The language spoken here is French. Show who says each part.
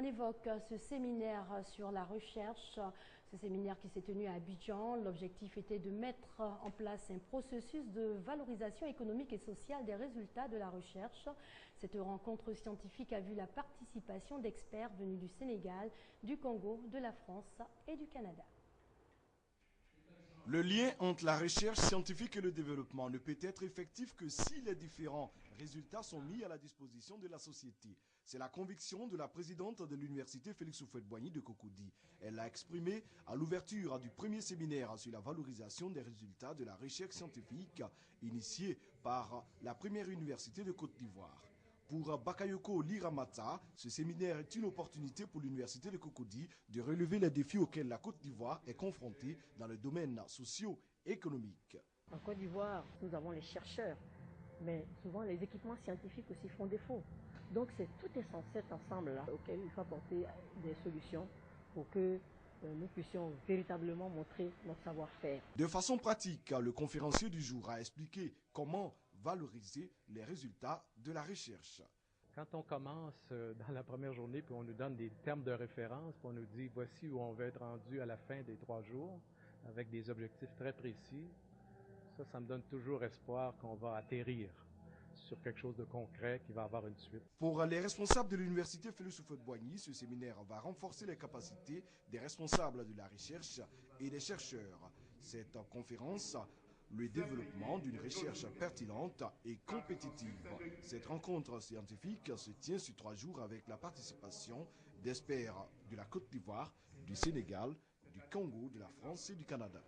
Speaker 1: On évoque ce séminaire sur la recherche, ce séminaire qui s'est tenu à Abidjan. L'objectif était de mettre en place un processus de valorisation économique et sociale des résultats de la recherche. Cette rencontre scientifique a vu la participation d'experts venus du Sénégal, du Congo, de la France et du Canada.
Speaker 2: Le lien entre la recherche scientifique et le développement ne peut être effectif que si les différents résultats sont mis à la disposition de la société. C'est la conviction de la présidente de l'université Félix Houphouët-Boigny de Cocody. Elle l'a exprimée à l'ouverture du premier séminaire sur la valorisation des résultats de la recherche scientifique initié par la première université de Côte d'Ivoire. Pour Bakayoko Liramata, ce séminaire est une opportunité pour l'université de Cocody de relever les défis auxquels la Côte d'Ivoire est confrontée dans le domaine socio-économique.
Speaker 3: En Côte d'Ivoire, nous avons les chercheurs, mais souvent les équipements scientifiques aussi font défaut. Donc c'est tout cet ensemble-là auquel il faut apporter des solutions pour que nous puissions véritablement montrer notre savoir-faire.
Speaker 2: De façon pratique, le conférencier du jour a expliqué comment valoriser les résultats de la recherche.
Speaker 4: Quand on commence dans la première journée, puis on nous donne des termes de référence, puis on nous dit voici où on va être rendu à la fin des 3 jours, avec des objectifs très précis, ça me donne toujours espoir qu'on va atterrir sur quelque chose de concret qui va avoir une suite.
Speaker 2: Pour les responsables de l'université Félix Houphouët-Boigny, ce séminaire va renforcer les capacités des responsables de la recherche et des chercheurs. Cette conférence, le développement d'une recherche pertinente et compétitive. Cette rencontre scientifique se tient sur 3 jours avec la participation d'experts de la Côte d'Ivoire, du Sénégal, du Congo, de la France et du Canada.